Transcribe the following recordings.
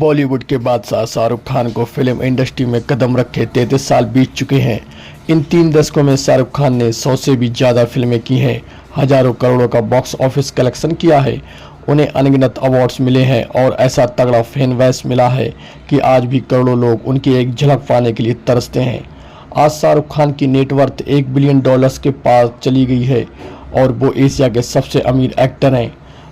बॉलीवुड के बादशाह शाहरुख खान को फिल्म इंडस्ट्री में कदम रखे 33 साल बीत चुके हैं। इन 3 दशकों में शाहरुख खान ने 100 से भी ज़्यादा फिल्में की हैं, हजारों करोड़ों का बॉक्स ऑफिस कलेक्शन किया है, उन्हें अनगिनत अवार्ड्स मिले हैं और ऐसा तगड़ा फैन बेस मिला है कि आज भी करोड़ों लोग उनकी एक झलक पाने के लिए तरसते हैं। आज शाहरुख खान की नेटवर्थ $1 बिलियन के पास चली गई है और वो एशिया के सबसे अमीर एक्टर हैं।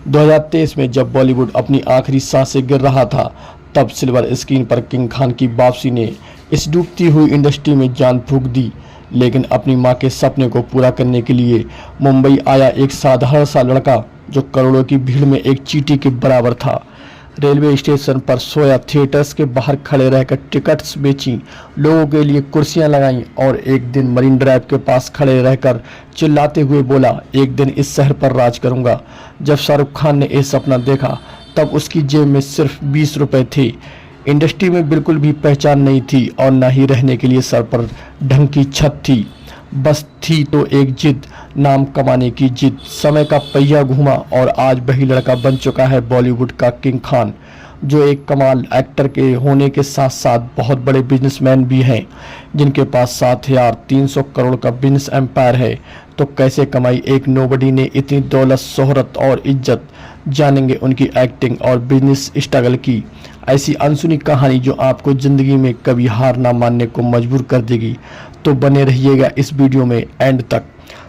2023 में जब बॉलीवुड अपनी आखिरी सांसें गिर रहा था, तब सिल्वर स्क्रीन पर किंग खान की वापसी ने इस डूबती हुई इंडस्ट्री में जान फूंक दी। लेकिन अपनी मां के सपने को पूरा करने के लिए मुंबई आया एक साधारण सा लड़का जो करोड़ों की भीड़ में एक चींटी के बराबर था। रेलवे स्टेशन पर सोया, थिएटर्स के बाहर खड़े रहकर टिकट्स बेची, लोगों के लिए कुर्सियां लगाईं और एक दिन मरीन ड्राइव के पास खड़े रहकर चिल्लाते हुए बोला, एक दिन इस शहर पर राज करूंगा। जब शाहरुख खान ने ये सपना देखा तब उसकी जेब में सिर्फ 20 रुपए थे। इंडस्ट्री में बिल्कुल भी पहचान नहीं थी और न ही रहने के लिए सर पर ढंग की छत थी। बस थी तो एक जिद, नाम कमाने की जिद। समय का पहिया घूमा और आज वही लड़का बन चुका है बॉलीवुड का किंग खान, जो एक कमाल एक्टर के होने के साथ साथ बहुत बड़े बिजनेसमैन भी हैं, जिनके पास 7,300 करोड़ का बिजनेस एम्पायर है। तो कैसे कमाई एक नोबडी ने इतनी दौलत, शोहरत और इज्जत? जानेंगे उनकी एक्टिंग और बिजनेस स्ट्रगल की ऐसी अनसुनी कहानी जो आपको ज़िंदगी में कभी हार ना मानने को मजबूर कर देगी। तो बने रहिएगा इस वीडियो में एंड तक।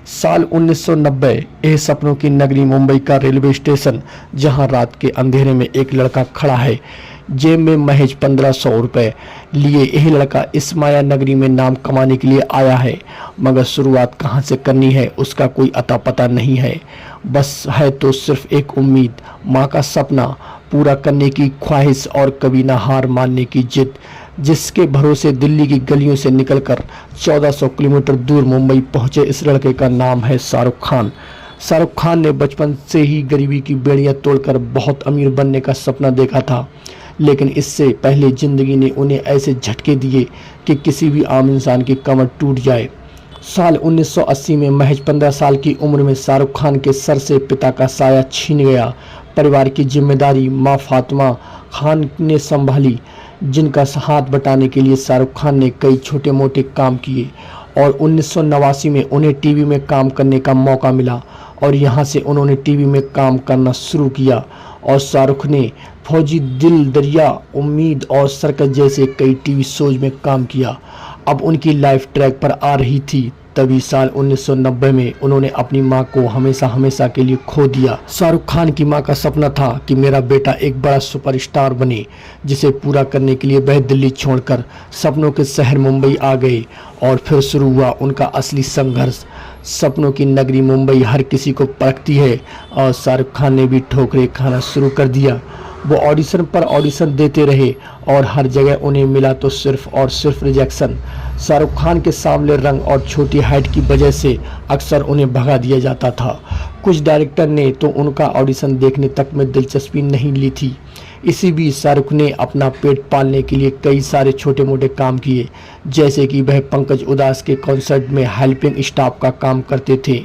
साल 1990, यह सपनों की नगरी मुंबई का रेलवे स्टेशन, जहां रात के अंधेरे में एक लड़का खड़ा है, जेब में महज 1500 रुपये लिए। यह लड़का इस माया नगरी में नाम कमाने के लिए आया है, मगर शुरुआत कहां से करनी है उसका कोई अता पता नहीं है। बस है तो सिर्फ एक उम्मीद, माँ का सपना पूरा करने की ख्वाहिश और कभी ना हार मानने की जिद, जिसके भरोसे दिल्ली की गलियों से निकलकर 1400 किलोमीटर दूर मुंबई पहुंचे इस लड़के का नाम है शाहरुख खान। शाहरुख खान ने बचपन से ही गरीबी की बेड़ियां तोड़कर बहुत अमीर बनने का सपना देखा था, लेकिन इससे पहले जिंदगी ने उन्हें ऐसे झटके दिए कि किसी भी आम इंसान की कमर टूट जाए। साल 1980 में महज 15 साल की उम्र में शाहरुख खान के सर से पिता का साया छीन गया। परिवार की जिम्मेदारी मां फातिमा खान ने संभाली, जिनका हाथ बटाने के लिए शाहरुख खान ने कई छोटे मोटे काम किए और 1989 में उन्हें टीवी में काम करने का मौका मिला और यहां से उन्होंने टीवी में काम करना शुरू किया। और शाहरुख ने फौजी, दिल दरिया, उम्मीद और सर्कस जैसे कई टीवी शोज में काम किया। अब उनकी लाइफ ट्रैक पर आ रही थी, तभी साल 1990 में उन्होंने अपनी मां को हमेशा हमेशा के लिए खो दिया। शाहरुख खान की मां का सपना था कि मेरा बेटा एक बड़ा सुपरस्टार बने, जिसे पूरा करने के लिए वह दिल्ली छोड़कर सपनों के शहर मुंबई आ गए और फिर शुरू हुआ उनका असली संघर्ष। सपनों की नगरी मुंबई हर किसी को परखती है और शाहरुख खान ने भी ठोकरें खाना शुरू कर दिया। वो ऑडिशन पर ऑडिशन देते रहे और हर जगह उन्हें मिला तो सिर्फ और सिर्फ रिजेक्शन। शाहरुख खान के सामने रंग और छोटी हाइट की वजह से अक्सर उन्हें भगा दिया जाता था। कुछ डायरेक्टर ने तो उनका ऑडिशन देखने तक में दिलचस्पी नहीं ली थी। इसी बीच शाहरुख ने अपना पेट पालने के लिए कई सारे छोटे मोटे काम किए, जैसे कि वह पंकज उधास के कॉन्सर्ट में हेल्पिंग स्टाफ का काम करते थे।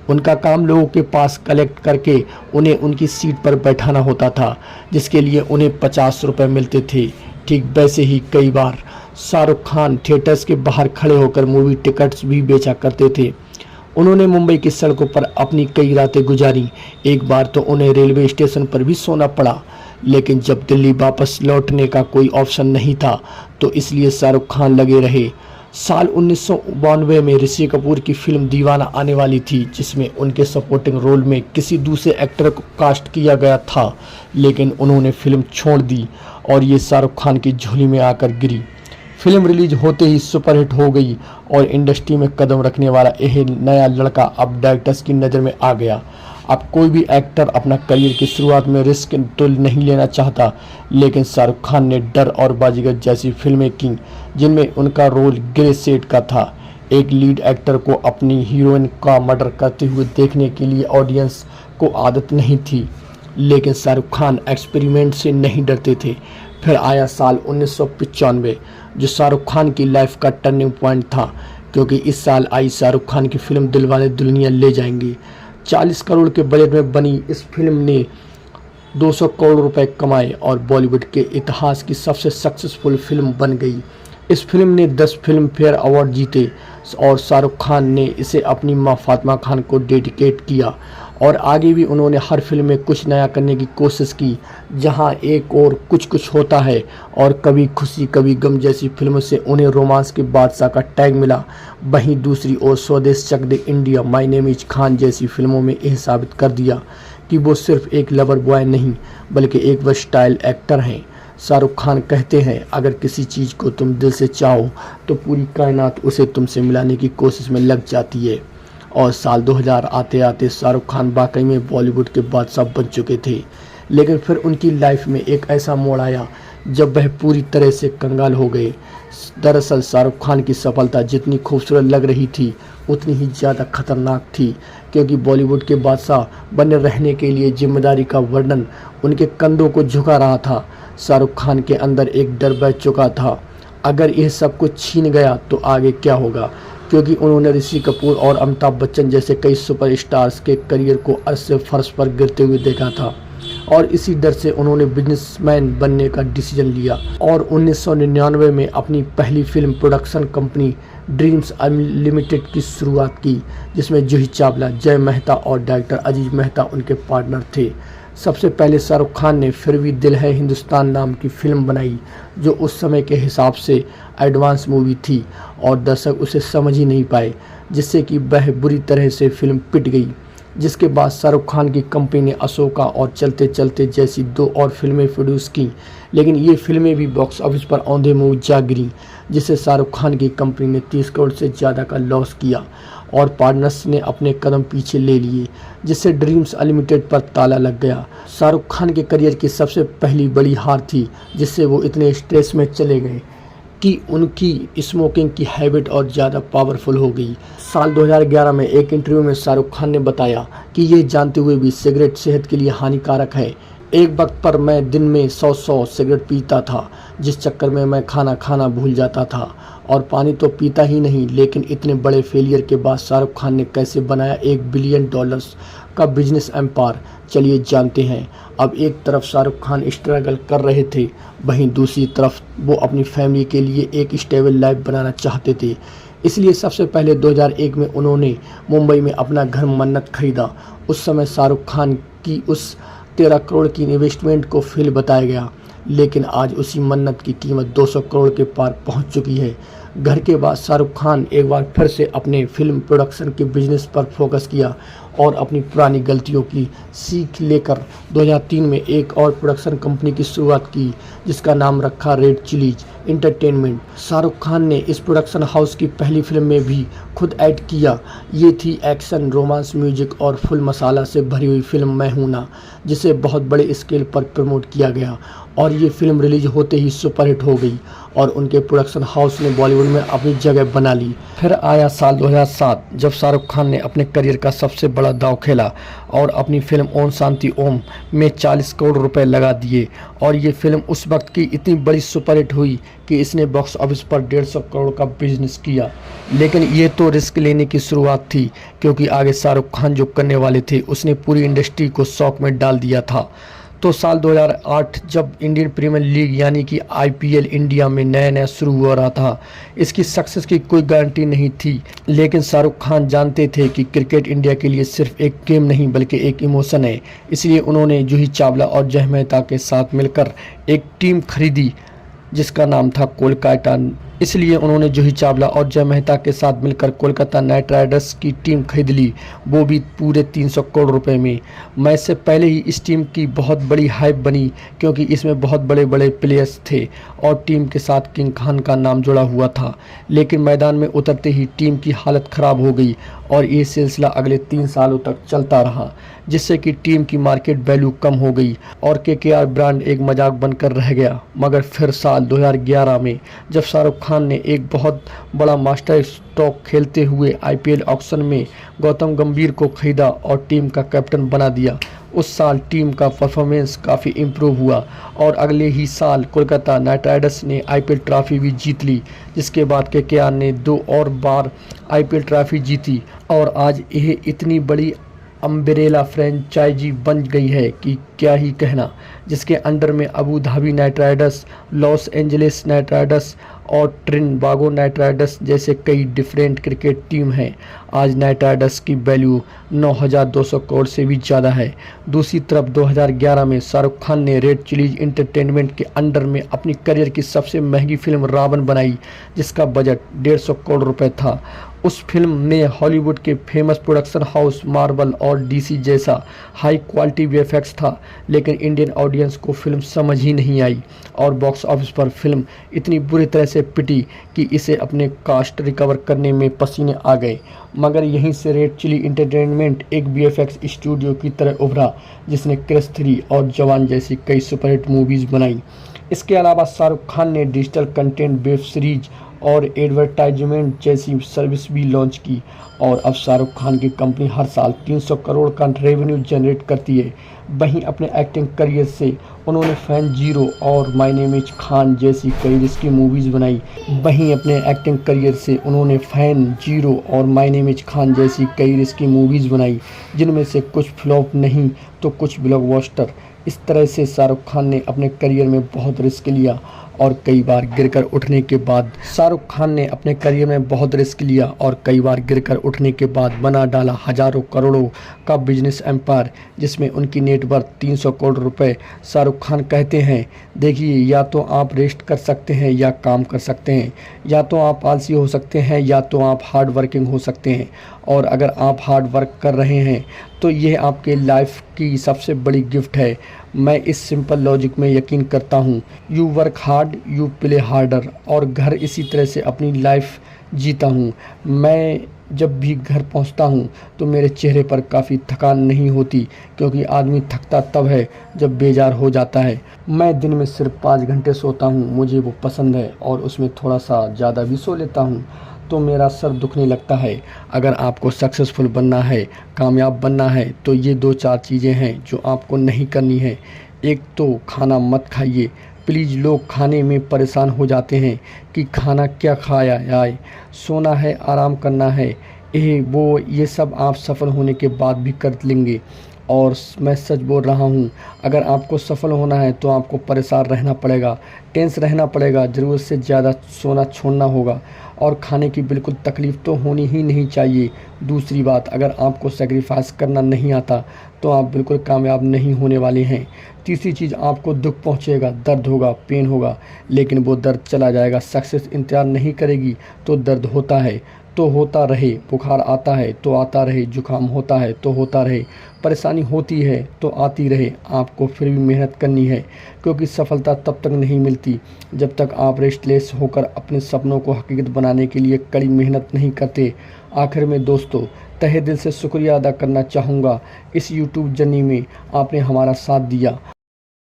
उनका काम लोगों के पास कलेक्ट करके उन्हें उनकी सीट पर बैठाना होता था, जिसके लिए उन्हें 50 रुपये मिलते थे। ठीक वैसे ही कई बार शाहरुख खान थिएटर्स के बाहर खड़े होकर मूवी टिकट्स भी बेचा करते थे। उन्होंने मुंबई की सड़कों पर अपनी कई रातें गुजारी। एक बार तो उन्हें रेलवे स्टेशन पर भी सोना पड़ा, लेकिन जब दिल्ली वापस लौटने का कोई ऑप्शन नहीं था तो इसलिए शाहरुख खान लगे रहे। साल 1992 में ऋषि कपूर की फिल्म दीवाना आने वाली थी, जिसमें उनके सपोर्टिंग रोल में किसी दूसरे एक्टर को कास्ट किया गया था, लेकिन उन्होंने फिल्म छोड़ दी और ये शाहरुख खान की झोली में आकर गिरी। फिल्म रिलीज होते ही सुपरहिट हो गई और इंडस्ट्री में कदम रखने वाला यह नया लड़का अब डायरेक्टर्स की नज़र में आ गया। अब कोई भी एक्टर अपना करियर की शुरुआत में रिस्क तो नहीं लेना चाहता, लेकिन शाहरुख खान ने डर और बाजीगर जैसी फिल्में की, जिनमें उनका रोल ग्रे शेड का था। एक लीड एक्टर को अपनी हीरोइन का मर्डर करते हुए देखने के लिए ऑडियंस को आदत नहीं थी, लेकिन शाहरुख खान एक्सपेरिमेंट से नहीं डरते थे। फिर आया साल 1995, जो शाहरुख खान की लाइफ का टर्निंग पॉइंट था, क्योंकि इस साल आई शाहरुख खान की फिल्म दिलवाले दुल्हनिया ले जाएंगे। 40 करोड़ के बजट में बनी इस फिल्म ने 200 करोड़ रुपए कमाए और बॉलीवुड के इतिहास की सबसे सक्सेसफुल फिल्म बन गई। इस फिल्म ने 10 फिल्म फेयर अवार्ड जीते और शाहरुख खान ने इसे अपनी मां फातिमा खान को डेडिकेट किया और आगे भी उन्होंने हर फिल्म में कुछ नया करने की कोशिश की, जहां एक और कुछ कुछ होता है और कभी खुशी कभी गम जैसी फिल्मों से उन्हें रोमांस के बादशाह का टैग मिला। वहीं दूसरी ओर Swades Chak De India, my name is Khan जैसी फिल्मों में यह साबित कर दिया कि वो सिर्फ एक लवर बॉय नहीं बल्कि एक वर्सटाइल एक्टर हैं। शाहरुख खान कहते हैं, अगर किसी चीज़ को तुम दिल से चाहो तो पूरी कायनात उसे तुमसे मिलाने की कोशिश में लग जाती है। और साल 2000 आते आते शाहरुख खान वाकई में बॉलीवुड के बादशाह बन चुके थे। लेकिन फिर उनकी लाइफ में एक ऐसा मोड़ आया जब वह पूरी तरह से कंगाल हो गए। दरअसल शाहरुख खान की सफलता जितनी खूबसूरत लग रही थी उतनी ही ज़्यादा खतरनाक थी, क्योंकि बॉलीवुड के बादशाह बने रहने के लिए जिम्मेदारी का वर्णन उनके कंधों को झुका रहा था। शाहरुख खान के अंदर एक डर बैठ चुका था, अगर यह सब कुछ छीन गया तो आगे क्या होगा, क्योंकि उन्होंने ऋषि कपूर और अमिताभ बच्चन जैसे कई सुपरस्टार्स के करियर को अर्श से फर्श पर गिरते हुए देखा था और इसी डर से उन्होंने बिजनेसमैन बनने का डिसीजन लिया और 1999 में अपनी पहली film production company dreams unlimited की शुरुआत की, जिसमें जूही चावला, जय मेहता और डायरेक्टर अजीज मेहता उनके पार्टनर थे। सबसे पहले शाहरुख खान ने फिर भी दिल है हिंदुस्तान नाम की फिल्म बनाई, जो उस समय के हिसाब से एडवांस मूवी थी और दर्शक उसे समझ ही नहीं पाए, जिससे कि वह बुरी तरह से फिल्म पिट गई। जिसके बाद शाहरुख खान की कंपनी ने अशोका और चलते चलते जैसी 2 और फिल्में प्रोड्यूस की, लेकिन ये फिल्में भी बॉक्स ऑफिस पर औंधे मुंह जा गिरी, जिससे शाहरुख खान की कंपनी ने 30 करोड़ से ज़्यादा का लॉस किया और पार्टनर्स ने अपने कदम पीछे ले लिए, जिससे ड्रीम्स अनलिमिटेड पर ताला लग गया। शाहरुख खान के करियर की सबसे पहली बड़ी हार थी, जिससे वो इतने स्ट्रेस में चले गए कि उनकी स्मोकिंग की हैबिट और ज़्यादा पावरफुल हो गई। साल 2011 में एक इंटरव्यू में शाहरुख खान ने बताया कि ये जानते हुए भी सिगरेट सेहत के लिए हानिकारक है। एक वक्त पर मैं दिन में 100 सिगरेट पीता था, जिस चक्कर में मैं खाना भूल जाता था और पानी तो पीता ही नहीं। लेकिन इतने बड़े फेलियर के बाद शाहरुख खान ने कैसे बनाया $1 बिलियन का बिजनेस एम्पायर, चलिए जानते हैं। अब एक तरफ शाहरुख खान स्ट्रगल कर रहे थे, वहीं दूसरी तरफ वो अपनी फैमिली के लिए एक स्टेबल लाइफ बनाना चाहते थे। इसलिए सबसे पहले 2001 में उन्होंने मुंबई में अपना घर मन्नत खरीदा। उस समय शाहरुख खान की उस 13 करोड़ की इन्वेस्टमेंट को फेल बताया गया, लेकिन आज उसी मन्नत की कीमत 200 करोड़ के पार पहुंच चुकी है। घर के बाद शाहरुख खान एक बार फिर से अपने फिल्म प्रोडक्शन के बिजनेस पर फोकस किया और अपनी पुरानी गलतियों की सीख लेकर 2003 में एक और प्रोडक्शन कंपनी की शुरुआत की, जिसका नाम रखा red chillies entertainment. Shahrukh Khan ने इस प्रोडक्शन हाउस की पहली फिल्म में भी खुद ऐड किया। ये थी एक्शन, रोमांस, म्यूजिक और फुल मसाला से भरी हुई फिल्म मैं हूं ना, जिसे बहुत बड़े स्केल पर प्रमोट किया गया और ये फिल्म रिलीज होते ही सुपरहिट हो गई और उनके प्रोडक्शन हाउस ने बॉलीवुड में अपनी जगह बना ली। फिर आया साल 2007, जब शाहरुख खान ने अपने करियर का सबसे बड़ा दांव खेला और अपनी फिल्म ओम शांति ओम में 40 करोड़ रुपए लगा दिए और ये फिल्म उस वक्त की इतनी बड़ी सुपरहिट हुई कि इसने बॉक्स ऑफिस पर 150 करोड़ का बिजनेस किया। लेकिन ये तो रिस्क लेने की शुरुआत थी, क्योंकि आगे शाहरुख खान जो करने वाले थे उसने पूरी इंडस्ट्री को शॉक में डाल दिया था। तो साल 2008 जब इंडियन प्रीमियर लीग यानी कि IPL इंडिया में नया शुरू हो रहा था, इसकी सक्सेस की कोई गारंटी नहीं थी, लेकिन शाहरुख खान जानते थे कि क्रिकेट इंडिया के लिए सिर्फ एक गेम नहीं बल्कि एक इमोशन है। इसलिए उन्होंने जूही चावला और जय मेहता के साथ मिलकर एक टीम खरीदी जिसका नाम था कोलकाता। इसलिए उन्होंने जूही चावला और जय मेहता के साथ मिलकर कोलकाता नाइट राइडर्स की टीम खरीद ली, वो भी पूरे 300 करोड़ रुपए में। मैच से पहले ही इस टीम की बहुत बड़ी हाइप बनी, क्योंकि इसमें बहुत बड़े बड़े प्लेयर्स थे और टीम के साथ किंग खान का नाम जुड़ा हुआ था। लेकिन मैदान में उतरते ही टीम की हालत ख़राब हो गई और ये सिलसिला अगले 3 सालों तक चलता रहा, जिससे कि टीम की मार्केट वैल्यू कम हो गई और KKR ब्रांड एक मजाक बनकर रह गया। मगर फिर साल 2011 में जब शाहरुख खान ने एक बहुत बड़ा मास्टर स्ट्रोक खेलते हुए IPL ऑक्शन में गौतम गंभीर को खरीदा और टीम का कैप्टन बना दिया, उस साल टीम का परफॉर्मेंस काफ़ी इम्प्रूव हुआ और अगले ही साल कोलकाता नाइट राइडर्स ने IPL ट्रॉफी भी जीत ली, जिसके बाद KKR ने 2 और बार IPL ट्रॉफी जीती और आज यह इतनी बड़ी अम्ब्रेला फ्रेंचाइजी बन गई है कि क्या ही कहना, जिसके अंडर में Abu Dhabi Knight Riders, Los Angeles night Riders और ट्रिनबागो नाइट राइडर्स जैसे कई डिफरेंट क्रिकेट टीम हैं। आज नाइट राइडर्स की वैल्यू 9,200 करोड़ से भी ज़्यादा है। दूसरी तरफ 2011 में शाहरुख खान ने रेड चिलीज एंटरटेनमेंट के अंडर में अपनी करियर की सबसे महंगी फिल्म रावण बनाई, जिसका बजट 150 करोड़ रुपए था। उस फिल्म में हॉलीवुड के फेमस प्रोडक्शन हाउस मार्वल और डीसी जैसा हाई क्वालिटी वीएफएक्स था, लेकिन इंडियन ऑडियंस को फिल्म समझ ही नहीं आई और बॉक्स ऑफिस पर फिल्म इतनी बुरी तरह से पिटी कि इसे अपने कास्ट रिकवर करने में पसीने आ गए। मगर यहीं से रेड चिली एंटरटेनमेंट एक वीएफएक्स स्टूडियो की तरह उभरा, जिसने क्रिश 3 और जवान जैसी कई सुपरहिट मूवीज़ बनाई। इसके अलावा शाहरुख खान ने डिजिटल कंटेंट, वेब सीरीज और एडवर्टाइजमेंट जैसी सर्विस भी लॉन्च की और अब शाहरुख खान की कंपनी हर साल 300 करोड़ का रेवेन्यू जनरेट करती है। वहीं अपने एक्टिंग करियर से उन्होंने फैन जीरो और माय नेम इज खान जैसी कई रिस्की मूवीज़ बनाई। जिनमें से कुछ फ्लॉप नहीं तो कुछ ब्लॉकबस्टर। इस तरह से शाहरुख खान ने अपने करियर में बहुत रिस्क लिया और कई बार गिरकर उठने के बाद बना डाला हजारों करोड़ों का बिजनेस एम्पायर, जिसमें उनकी नेटवर्थ 300 करोड़ रुपए। शाहरुख खान कहते हैं, देखिए, या तो आप रेस्ट कर सकते हैं या काम कर सकते हैं, या तो आप आलसी हो सकते हैं या तो आप हार्ड वर्किंग हो सकते हैं। और अगर आप हार्ड वर्क कर रहे हैं तो यह आपके लाइफ की सबसे बड़ी गिफ्ट है। मैं इस सिंपल लॉजिक में यकीन करता हूँ, you work hard you play harder. और घर इसी तरह से अपनी लाइफ जीता हूँ। मैं जब भी घर पहुँचता हूँ तो मेरे चेहरे पर काफ़ी थकान नहीं होती, क्योंकि आदमी थकता तब है जब बेजार हो जाता है। मैं दिन में सिर्फ 5 घंटे सोता हूँ, मुझे वो पसंद है, और उसमें थोड़ा सा ज़्यादा भी सो लेता हूँ तो मेरा सर दुखने लगता है। अगर आपको सक्सेसफुल बनना है, कामयाब बनना है, तो ये 2-4 चीज़ें हैं जो आपको नहीं करनी है। एक तो खाना मत खाइए प्लीज़। लोग खाने में परेशान हो जाते हैं कि खाना क्या खाया जाए, सोना है, आराम करना है, ये सब आप सफल होने के बाद भी कर लेंगे। और मैं सच बोल रहा हूँ, अगर आपको सफल होना है तो आपको परेशान रहना पड़ेगा, टेंस रहना पड़ेगा, ज़रूरत से ज़्यादा सोना छोड़ना होगा, और खाने की बिल्कुल तकलीफ़ तो होनी ही नहीं चाहिए। दूसरी बात, अगर आपको सेक्रीफाइस करना नहीं आता तो आप बिल्कुल कामयाब नहीं होने वाले हैं। तीसरी चीज़, आपको दुख पहुँचेगा, दर्द होगा, पेन होगा, लेकिन वो दर्द चला जाएगा। सक्सेस इंतज़ार नहीं करेगी तो दर्द होता है तो होता रहे, बुखार आता है तो आता रहे, जुकाम होता है तो होता रहे, परेशानी होती है तो आती रहे। आपको फिर भी मेहनत करनी है, क्योंकि सफलता तब तक नहीं मिलती जब तक आप रेस्टलेस होकर अपने सपनों को हकीकत बनाने के लिए कड़ी मेहनत नहीं करते। आखिर में दोस्तों, तहे दिल से शुक्रिया अदा करना चाहूँगा, इस यूट्यूब जर्नी में आपने हमारा साथ दिया।